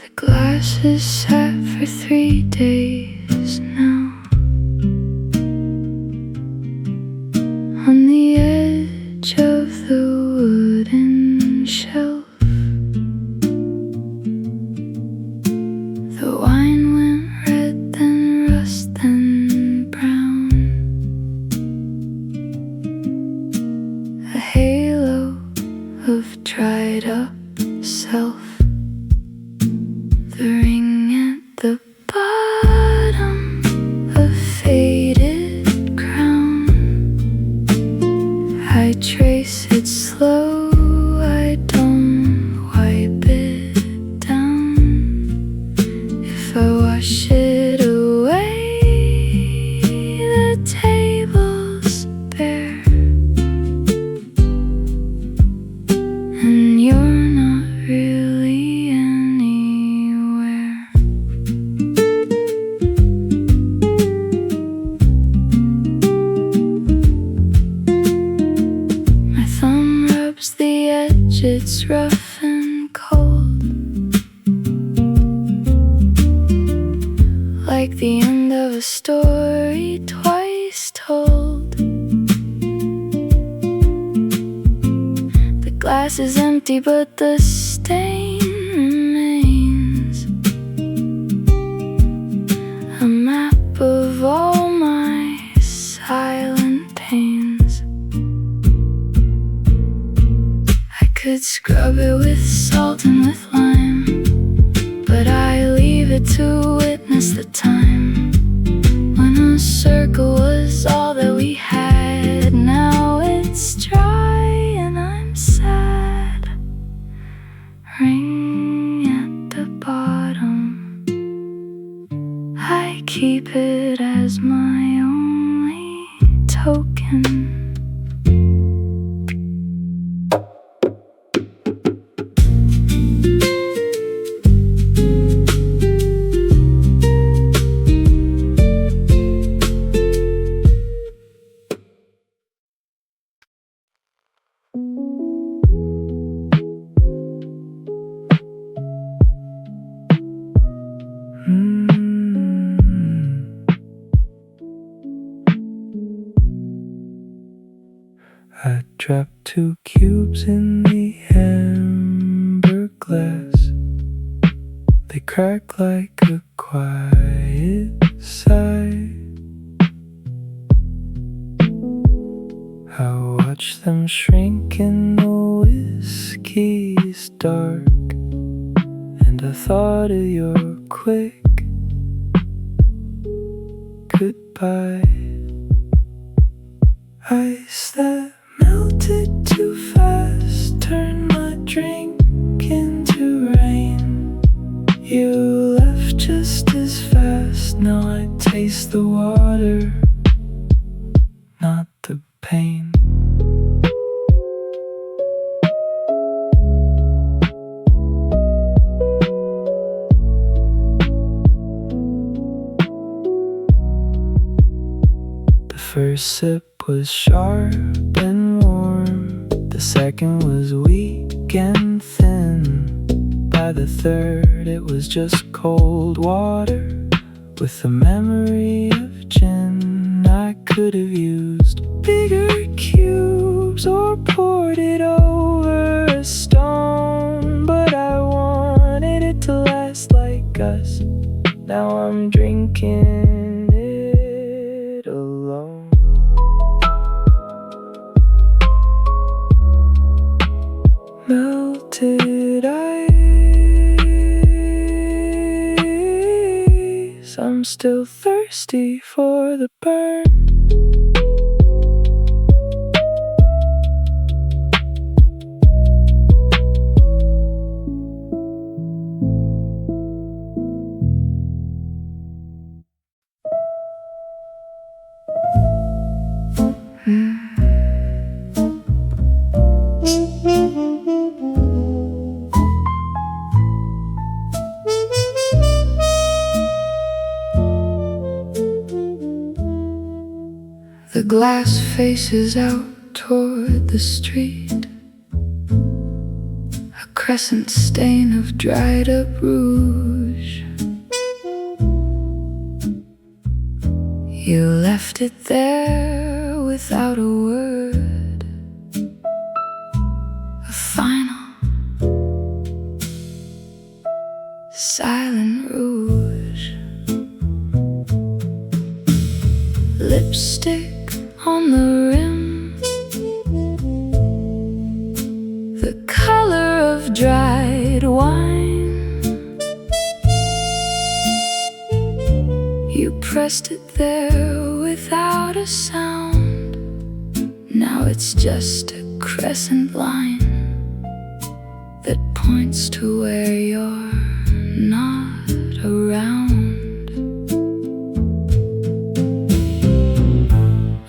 The glass is set for 3 days now. On the edge of the wooden shelf, the wine went red, then rust, then brown. A halo of dried up self, the ring at the bottom, a faded crown. I trace it slow, I don't wipe it down. If I wash it away, the table's bare, and you're not really anywhere. My thumb rubs the edge, it's rough and cold, like the end of a story twice told. The glass is empty, but the stain remains. A map of all my silent pains. I could scrub it with salt and with lime, but I leave it to witness the time when a circle was all that we had. Now it's dry and I'm sad. Ring at the bottom, I keep it as my only token. I dropped 2 cubes in the amber glass. They crack like a quiet sigh. I watch them shrink in the whiskey's dark, and I thought of your quick goodbye. Ice that melted too fast turned my drink into rain. You left just as fast, now I taste the water, not the pain. The first sip was sharp and warm, the second was weak and thin. By the third it was just cold water with a memory of gin. I could have used bigger cubes or poured it over a stone, but I wanted it to last like us. Now I'm drinking it alone. Melted ice, I'm still thirsty for the burn. The glass faces out toward the street. A crescent stain of dried up rouge. You left it there without a word. A final silent rouge. Lipstick on the rim, the color of dried wine. You pressed it there without a sound. Now it's just a crescent line that points to where you're not around.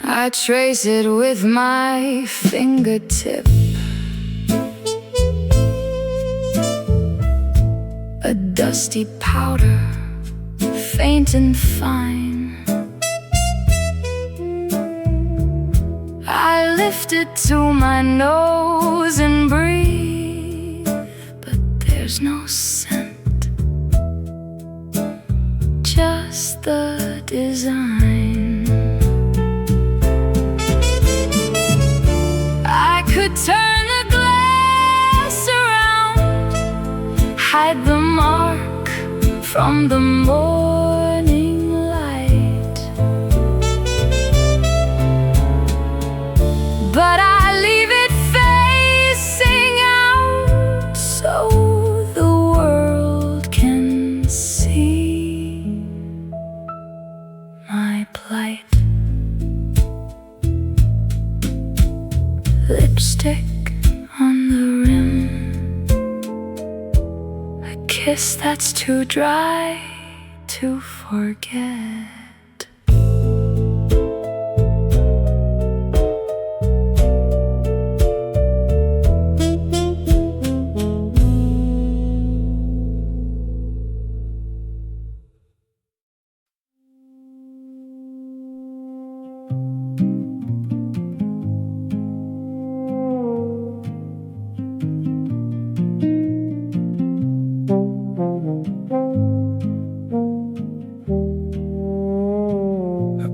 I trace it with my fingertip, a dusty powder, faint and fine. I lift it to my nose and breathe, but there's no scent, just the design. I could turn the glass around, hide the mark from the morning light, but I leave it facing out so the world can see my plight. Lipstick on the rim, a kiss that's too dry to forget.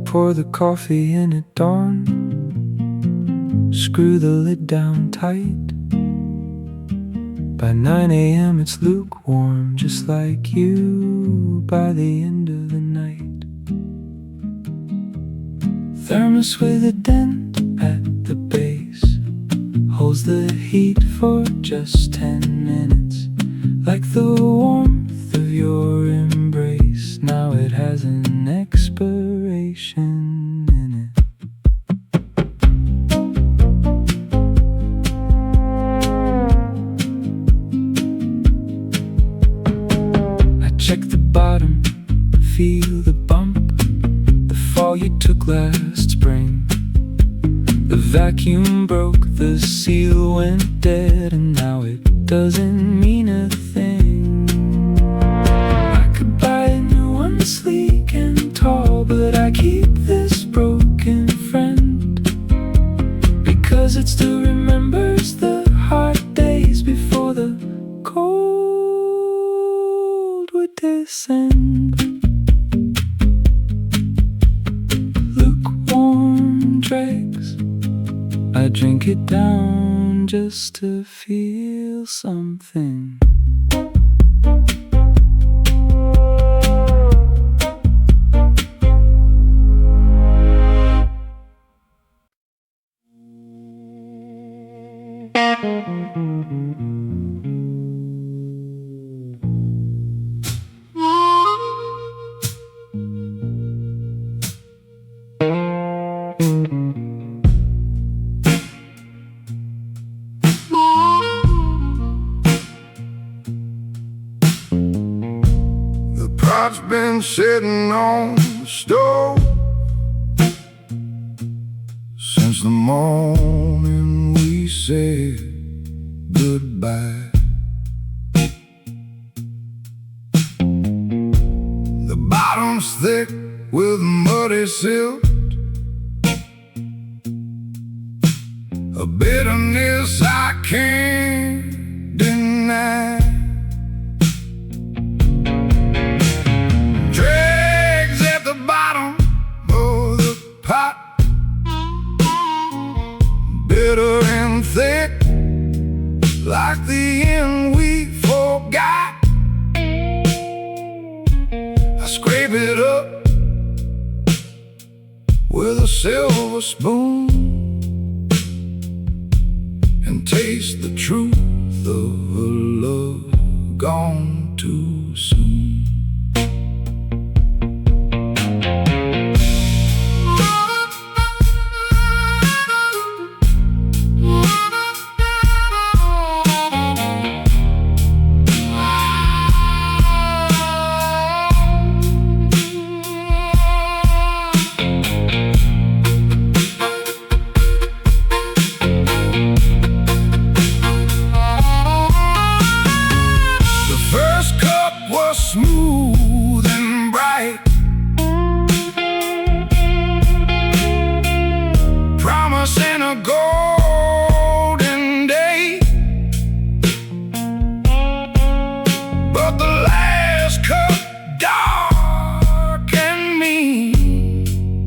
Pour the coffee in at dawn, screw the lid down tight. By 9 a.m. it's lukewarm, just like you by the end of the night. Thermos with a dent at the base holds the heat for just 10 minutes, like the warmth of your embrace. Now it has an expiration in it. I check the bottom, feel the bump, the fall you took last spring. The vacuum broke, the seal went dead, and now it doesn't mean a thing. I could buy a new one, sleek and tall, but I keep this broken friend because it still remembers the hard days before the cold would descend. Lukewarm dregs, I drink it down just to feel something. Pot's been sitting on the stove since the morning we said goodbye. The bottom's thick with muddy silt, a bitterness I can't deny. silver spoon and taste the truth of a love gone too soon. Smooth and bright, promising a golden day, but the last cup dark and mean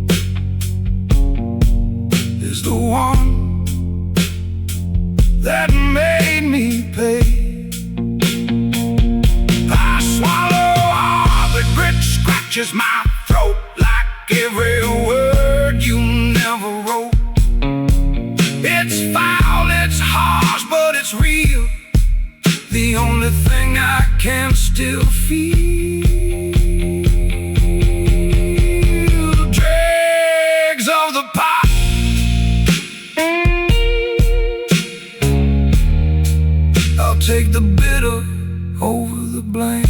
is the one that made me pay. Scratches my throat like every word you never wrote. It's foul, it's harsh, but it's real. The only thing I can still feel. Dregs of the pot, I'll take the bitter over the blank.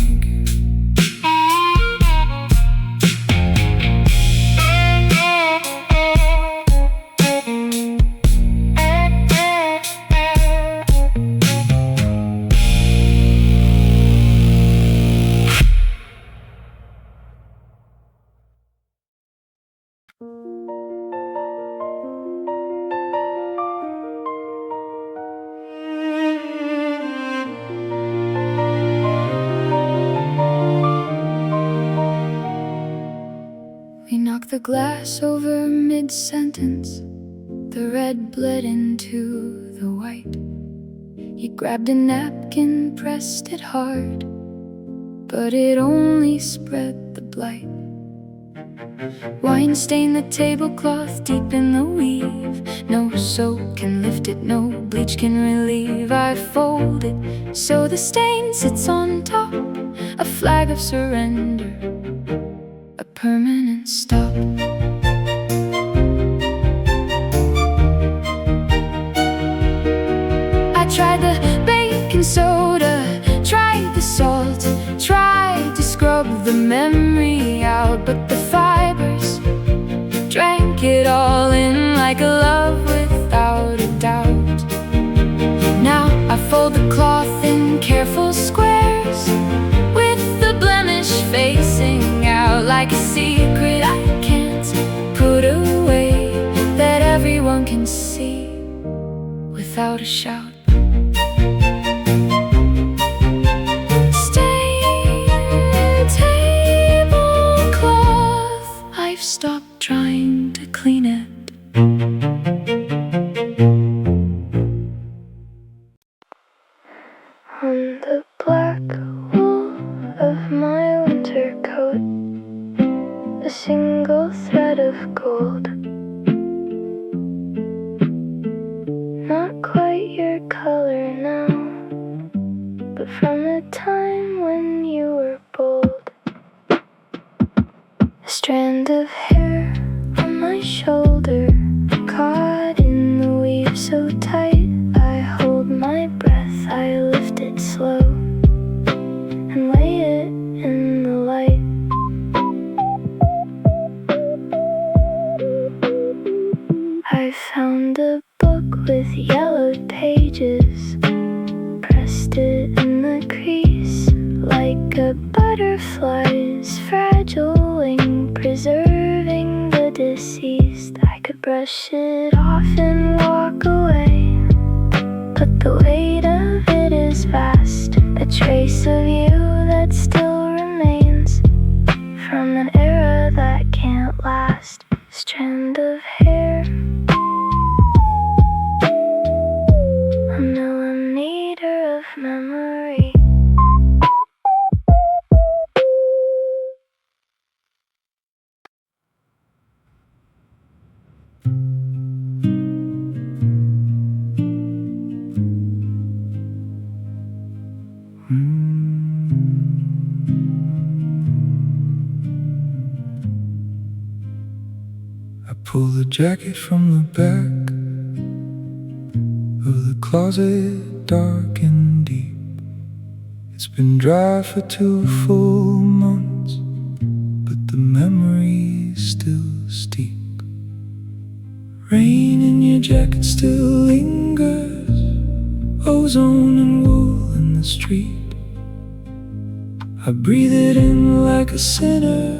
We knocked the glass over mid-sentence. The red bled into the white. You grabbed a napkin, pressed it hard, but it only spread the blight. Wine stained the tablecloth deep in the weave. No soap can lift it, no bleach can relieve. I fold it so the stain sits on top, a flag of surrender, a permanent stop. I tried the baking soda, tried the salt, tried to scrub the memory out, but the fibers drank it all in like a love without a doubt. Now I fold the cloth in careful squares, with the blemish facing out, like a secret I can't put away, that everyone can see without a shout. Stained tablecloth, I've stopped trying to clean it. On the black wool of my winter coat, a single thread of gold. Not quite your color now, but from the time when you were bold. A strand of hair on my shoulder, caught in the weave so tight. I hold my breath, I lift it slow and lay it in the light. I found a book with yellowed pages, pressed it in the crease like a butterfly's fragile wing, preserving the deceased. I could brush it off and walk away, but the weight of it is vast, a trace of you that still remains from an era that can't last. A strand of hair, a millimeter of memory. Pull the jacket from the back of the closet, dark and deep. It's been dry for 2 full months, but the memory's still steep. Rain in your jacket still lingers, ozone and wool in the street. I breathe it in like a sinner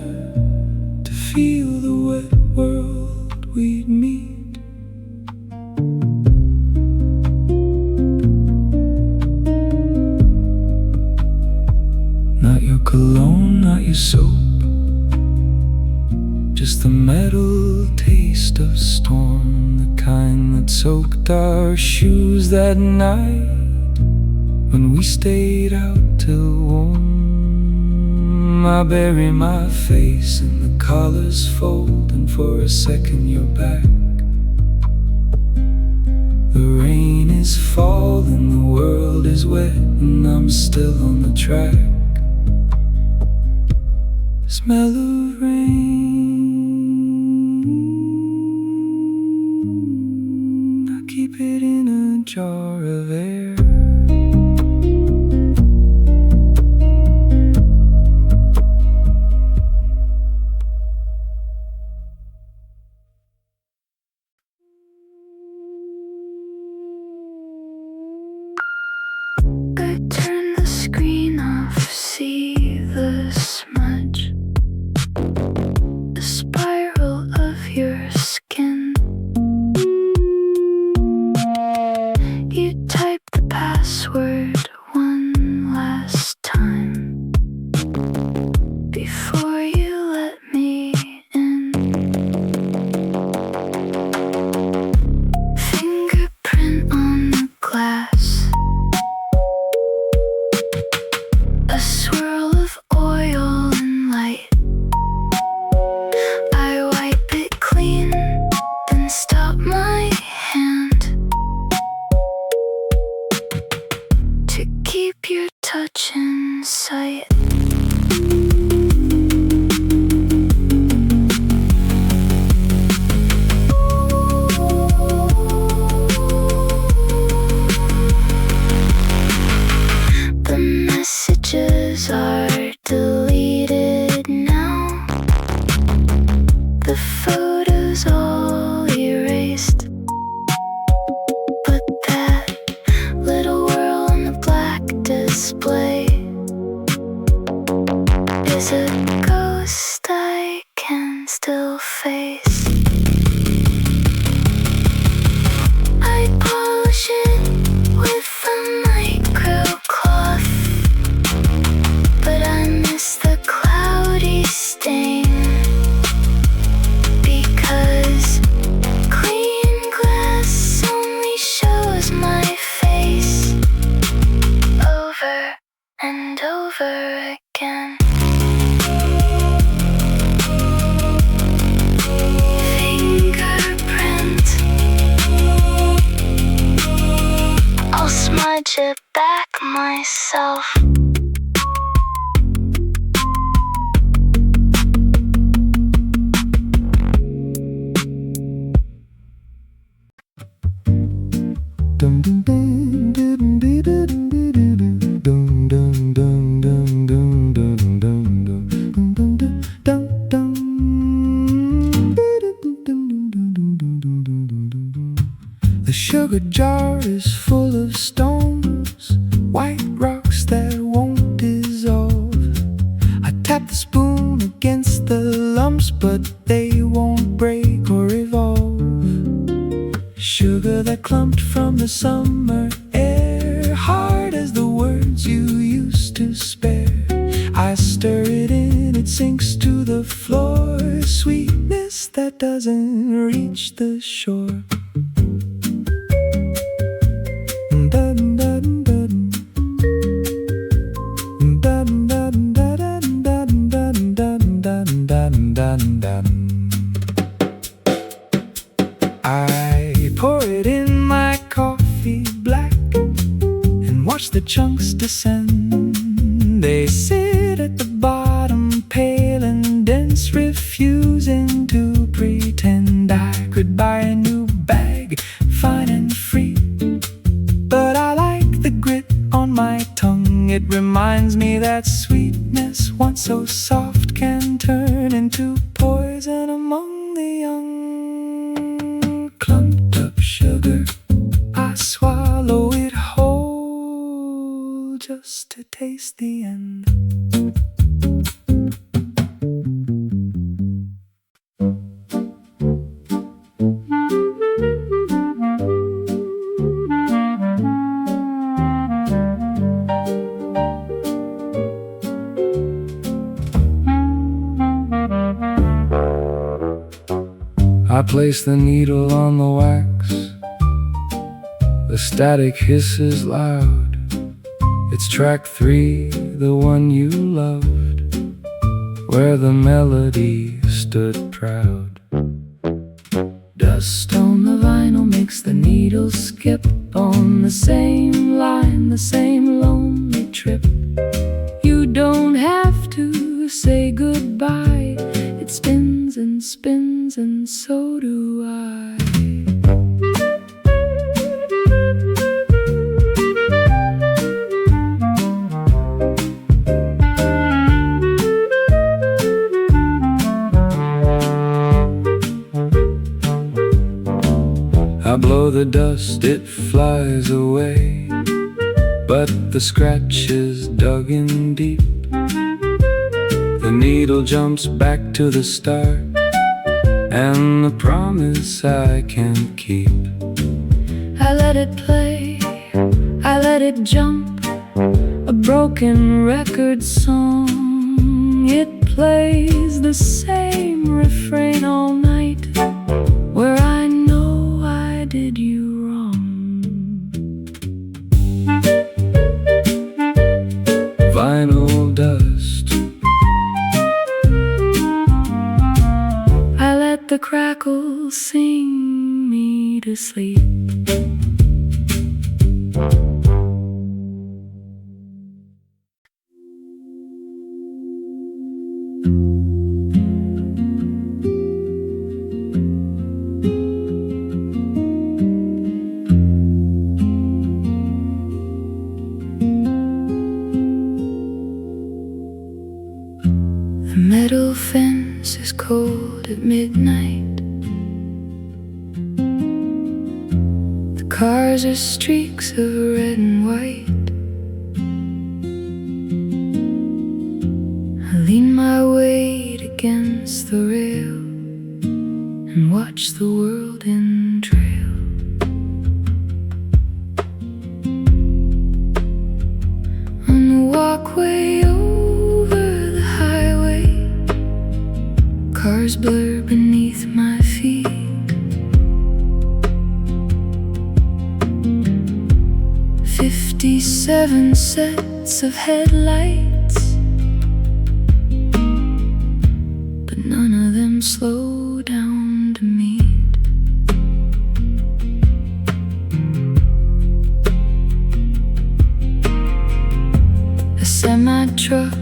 to feel the wet world we'd meet. Not your cologne, not your soap, just the metal taste of storm, the kind that soaked our shoes that night when we stayed out till warm. I bury my face in the collar's fold, and for a second you're back. The rain is falling, the world is wet, and I'm still on the track. Smell of rain, I keep it in a jar of air. I turn the screen off, see the smudge, the spiral of your skin. You type the password one last time before you let me in. Fingerprint on the glass, a swirl of oil and light. I wipe it clean, then stop my hand to keep your touch in sight. The messages are deleted now, the photos all erased, but that little whirl on the black display is a ghost I can still face. I polish it with a microcloth, but I miss the cloudy stain, because clean glass only shows my face over and over again. Fingerprint, I'll smudge it back myself. Dum dum dum dum dum dum dum dum dum dum dum dum dum dum. The sugar jar is full of stones, white rocks that won't dissolve. I tap the spoon against the lumps, but they won't break or evolve. Sugar that clumped from the summer air, hard as the words you used to spare. I stir it in, it sinks to the floor, sweetness that doesn't reach the shore. I pour it in my coffee black and watch the chunks descend. They sit at the bottom, pale and dense, refusing to pretend. I sweetness once so soft can turn into poison among the young. Clumped up sugar, I swallow it whole just to taste the end. I place the needle on the wax. The static hisses loud. It's track 3, the one you loved, where the melody stood proud. Dust on the vinyl makes the needle skip on the same line, the same lonely trip. You don't have to say goodbye. It spins and spins and so do I. I blow the dust, it flies away, but the scratch is dug in deep. The needle jumps back to the start, and the promise I can't keep. I let it play, I let it jump, a broken record song. It plays the same refrain all night, where I know I did you wrong. Vinyl dust, I let the crackle sing me to sleep. The metal fence is cold at midnight. The cars are streaks of red and white. I lean my weight against the rail and watch the world entrail. On the walkway over the highway, cars blur beneath my feet. 57 sets of headlights, but none of them slow down to meet. A semi-truck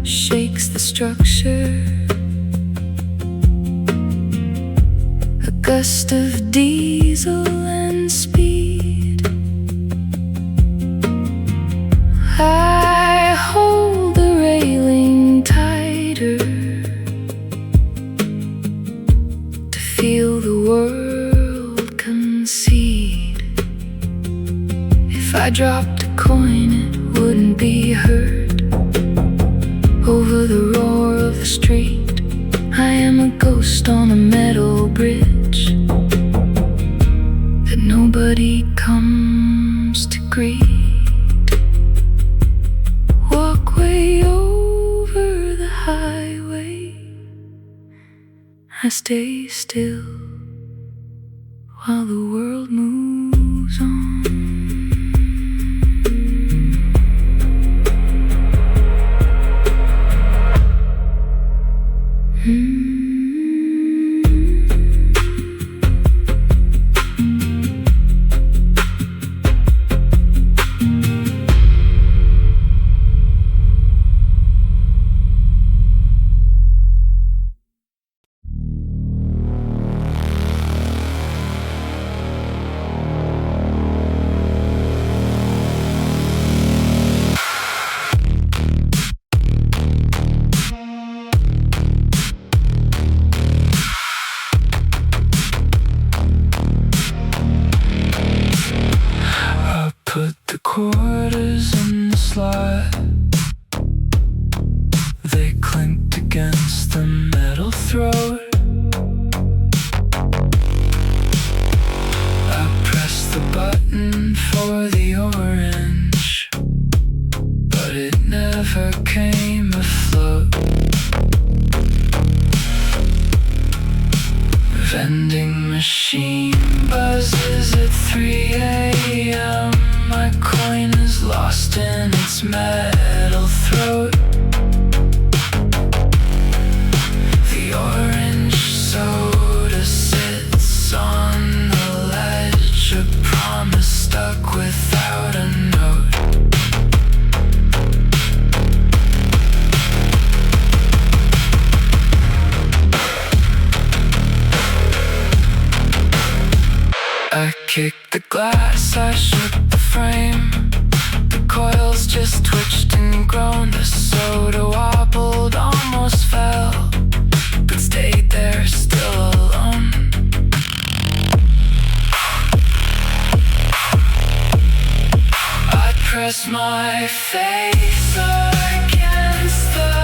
shakes the structure. A gust of diesel and speed. I hold the railing tighter to feel the world concede. If I dropped a coin, it wouldn't be heard over the roar of the street. I am a ghost on a metal bridge that nobody comes to greet. Walkway over the highway, I stay still while the world moves on. name afloat. Vending machine buzzes at 3 a.m. My coin is lost in its metal throat. The orange soda sits on the ledge, a promise stuck without a note. I kicked the glass, I shook the frame. The coils just twitched and groaned. The soda wobbled, almost fell, but stayed there still alone. I pressed my face against the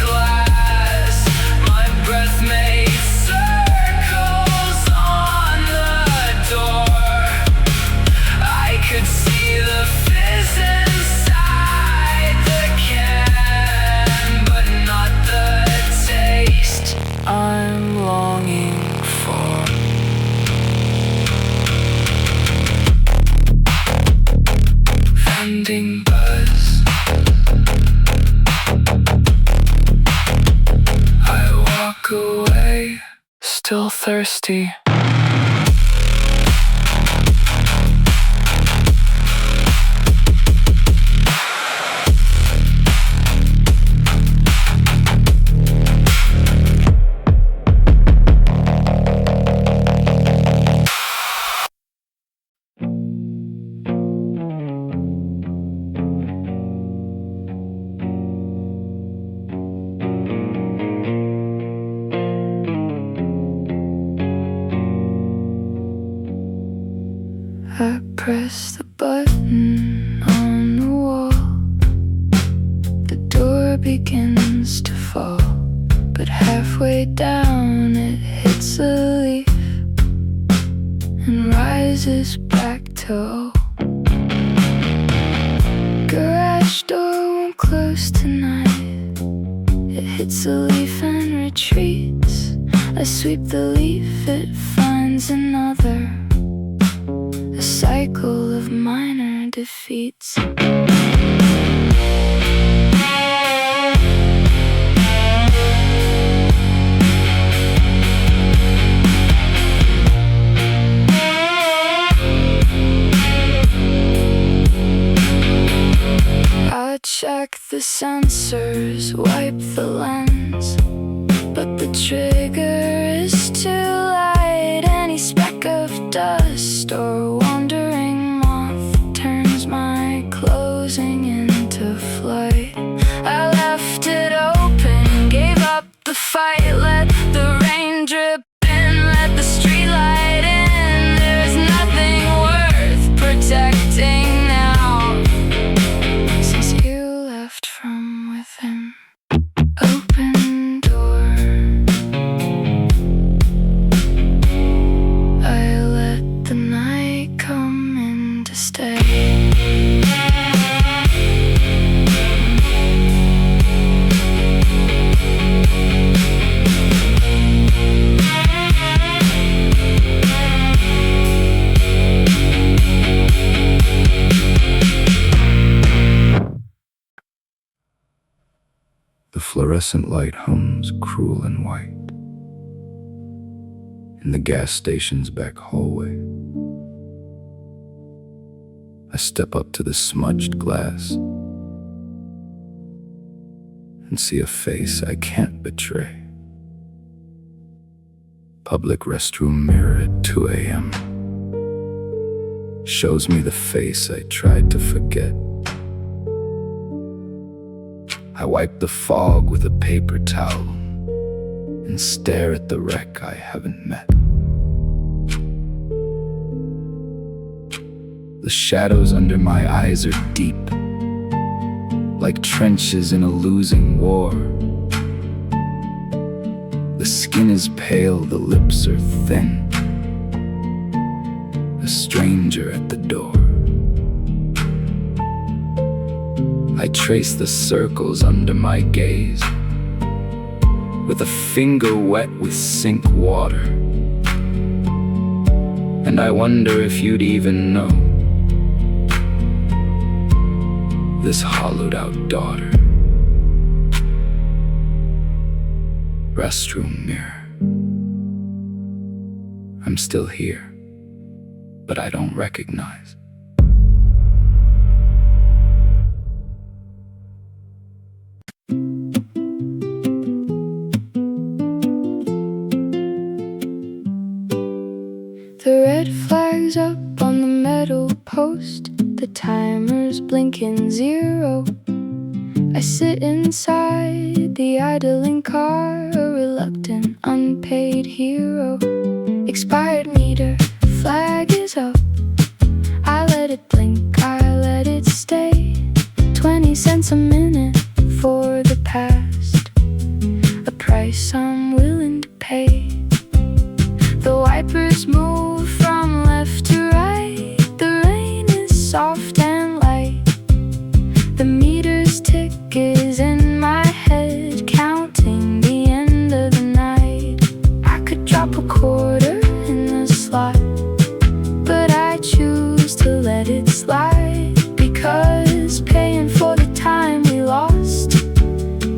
glass. My breath made circles on the door. I could see the fizz inside the can, but not the taste I'm longing for. Vending buzz, I walk away, still thirsty. I press the button on the wall. The door begins to fall, but halfway down it hits a leaf and rises back to O. Garage door won't close tonight. It hits a leaf and retreats. I sweep the leaf, it finds another. A cycle of minor defeats. I check the sensors, wipe the lens, but the trigger is too light. Any speck of dust or wandering moth turns my closing into flight. I left it open, gave up the fight, let the rain drip in, let the street light in. There's nothing worth protecting now since you left from within. Open door, I let the night come in to stay. The fluorescent light hums cruel and white in the gas station's back hallway. I step up to the smudged glass and see a face I can't betray. Public restroom mirror at 2 a.m. shows me the face I tried to forget. I wipe the fog with a paper towel and stare at the wreck I haven't met. The shadows under my eyes are deep, like trenches in a losing war. The skin is pale, the lips are thin. A stranger at the door. I trace the circles under my gaze, with a finger wet with sink water. And I wonder if you'd even know this hollowed out daughter. Restroom mirror, I'm still here, but I don't recognize. The red flag's up on the metal post, the timer's blinking 0. I sit inside the idling car, a reluctant, unpaid hero. Expired meter, flag is up. I let it blink, I let it stay. 20 cents a minute for the past, a price I'm willing to pay. The wipers move from left to right, the rain is soft and light. The meter's tick is in my head, counting the end of the night. I could drop a quarter in the slot, but I choose to let it slide, because paying for the time we lost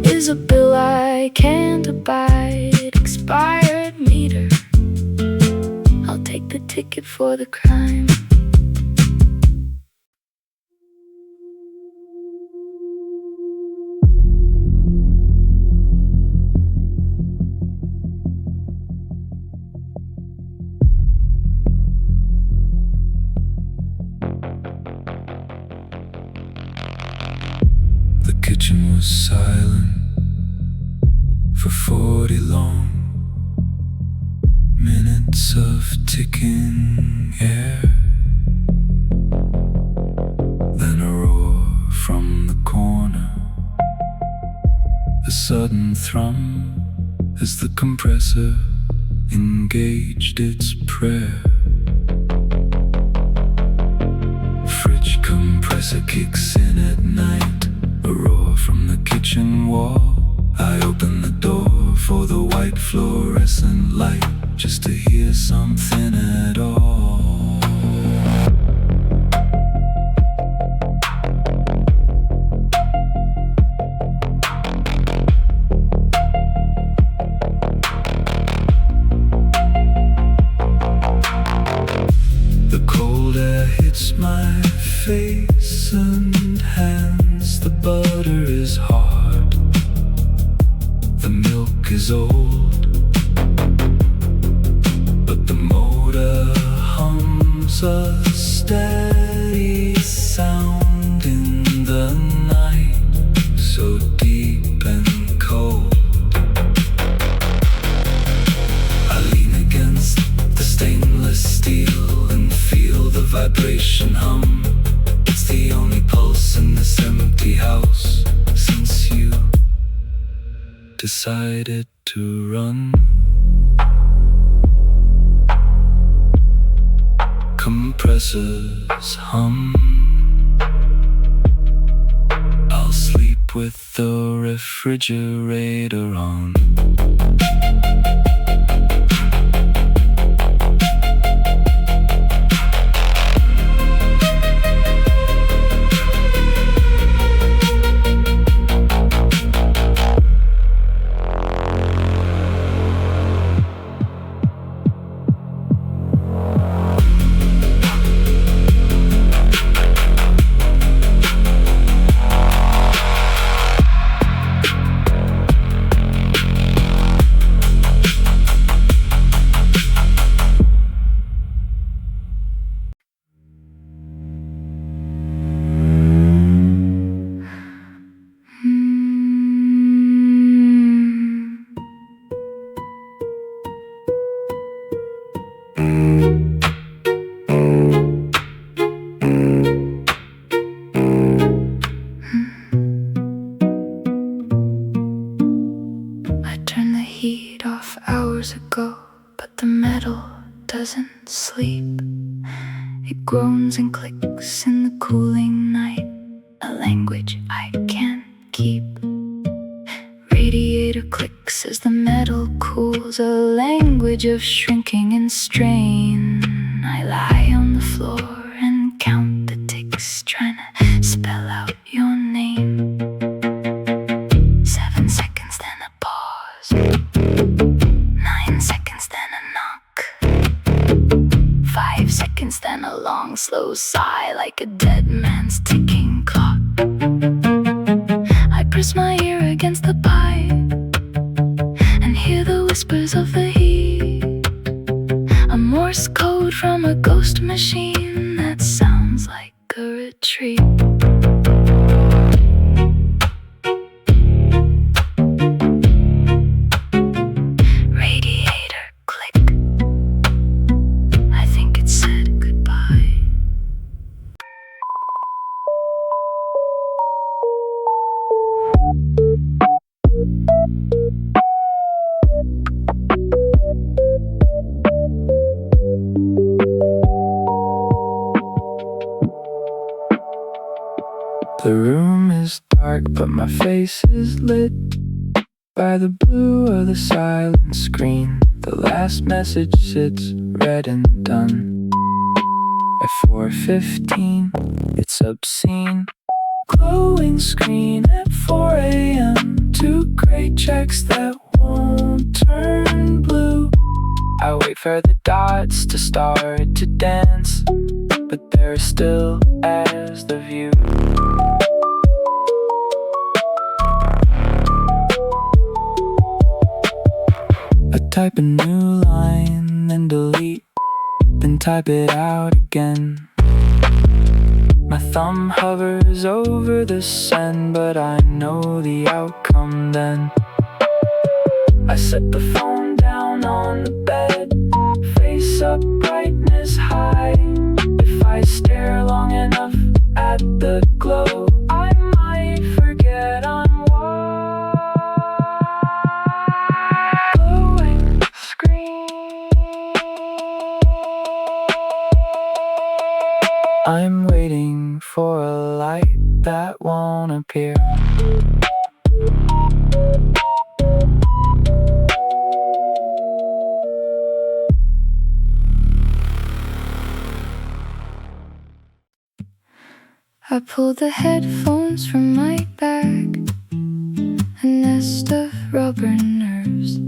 is a bill I can't abide. Expired meter, I'll take the ticket for the crime. The kitchen was silent for 40 long minutes of ticking air. Then a roar from the corner, a sudden thrum as the compressor engaged its prayer. Fridge compressor kicks in at night, a roar from the kitchen wall. I open the door for the white fluorescent light, just to hear something at all. The cold air hits my face and hands. The butter is hard, the milk is old, but the motor hums a steady sound in the night, so deep and cold. I lean against the stainless steel and feel the vibration hum. It's the only pulse in this empty house since you decided to run. Compressors hum. I'll sleep with the refrigerator on. doesn't sleep. It groans and clicks in the cooling night, a language I radiator clicks as the metal cools, a language of shrinking and strain. I lie on the floor and count the ticks, trying to spell out your name. 7 seconds, then a pause. 9 seconds, then a knock. 5 seconds, then a long, slow sigh, like a dead man's ticking clock. I press my ear against the pipe and hear the whispers of the heat. A Morse code from a ghost machine that sounds like a retreat. Radiator click. I think it said goodbye. The room is dark, but my face is lit by the blue of the silent screen. The last message sits read and done. At 4:15, it's obscene. Glowing screen at 4 a.m. 2 gray checks that won't turn blue. I wait for the dots to start to dance, but they're still as the view. I type a new line, then delete, then type it out again. My thumb hovers over the send, but I know the outcome then. I set the phone down on the bed, face up, brightness high. If I stare long enough at the glow, I might forget I'm wide. Glowing screen. I'm waiting for a light that won't appear. I pulled the headphones from my bag, a nest of rubber nerves.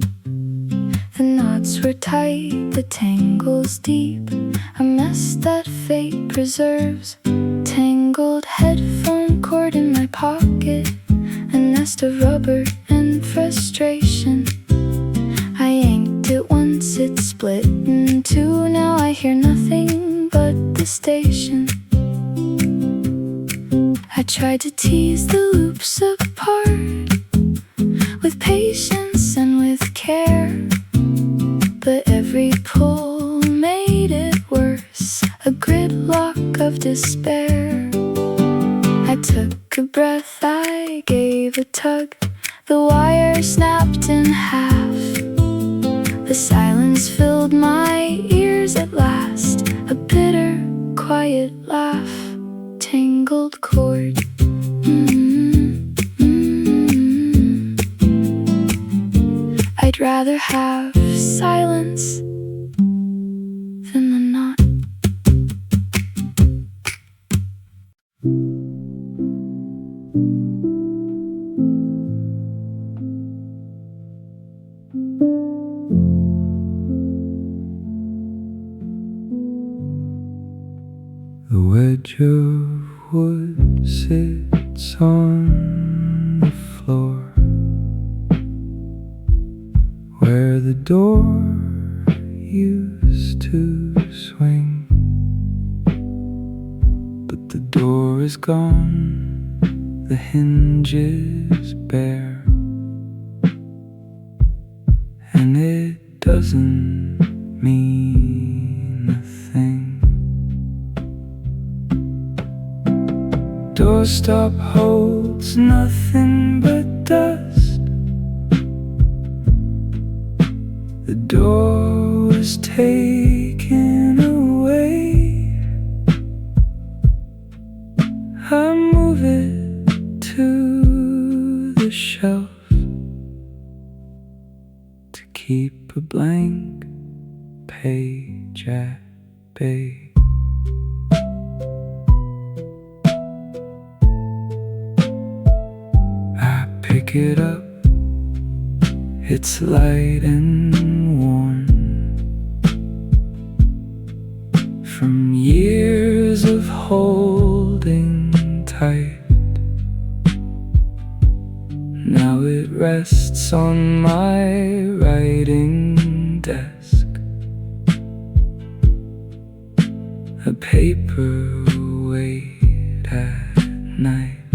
The knots were tight, the tangles deep, a mess that fate preserves. Tangled headphone cord in my pocket, a nest of rubber and frustration. I yanked it once, it split in two. Now I hear nothing but the station. I tried to tease the loops apart with patience and with care, but every pull made it worse, a gridlock of despair. I took a breath, I gave a tug, the wire snapped in half. The silence filled my ears at last, a bitter, quiet laugh. Tangled cord. I'd rather have silence than the knot. The wedge of wood sits on the floor where the door used to swing, but the door is gone, the hinge is bare, and it doesn't mean a thing. Doorstop holds nothing but dust. The door was taken away. I move it to the shelf keep a blank page at bay. I pick it up, it's light and warm from years of holding tight. Now it rests on my writing desk, a paperweight at night.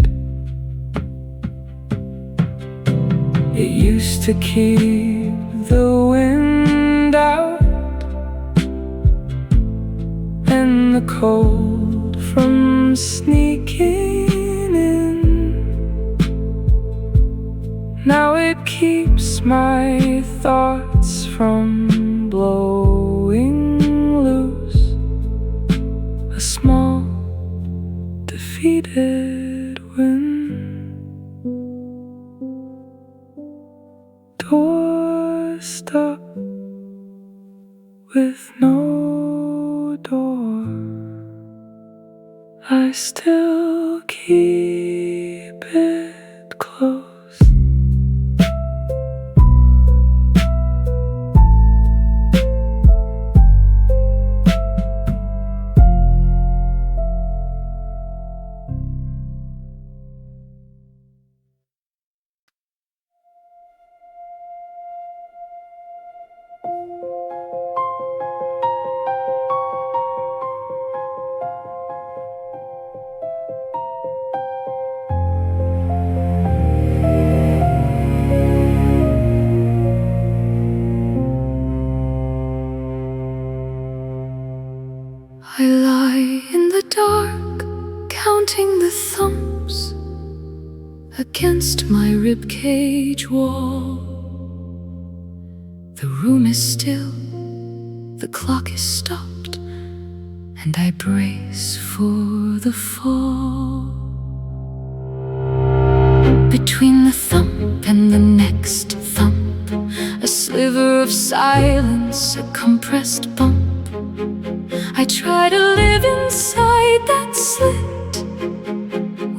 It used to keep the wind out and the cold from sneaking in. Now it keeps my thoughts from blowing loose, a small defeated wind. Doorstop with no door, I still keep it closed. I lie in the dark, counting the thumps against my ribcage wall. The room is still, the clock is stopped, and I brace for the fall. Between the thump and the next thump, a sliver of silence, a compressed bump. I try to live inside that slit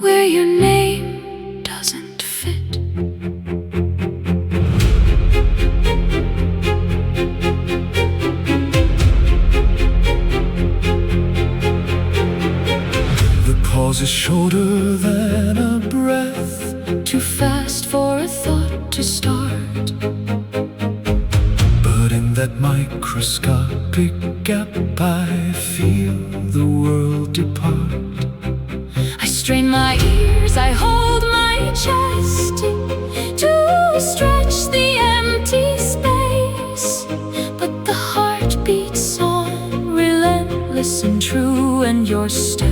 where your name doesn't fit. The pause is shorter than a breath, Too fast for a thought to start. but in that microscopic gap I feel the world depart. I strain my ears, I hold my chest to stretch the empty space, but the heart beats on, relentless and true, and you're still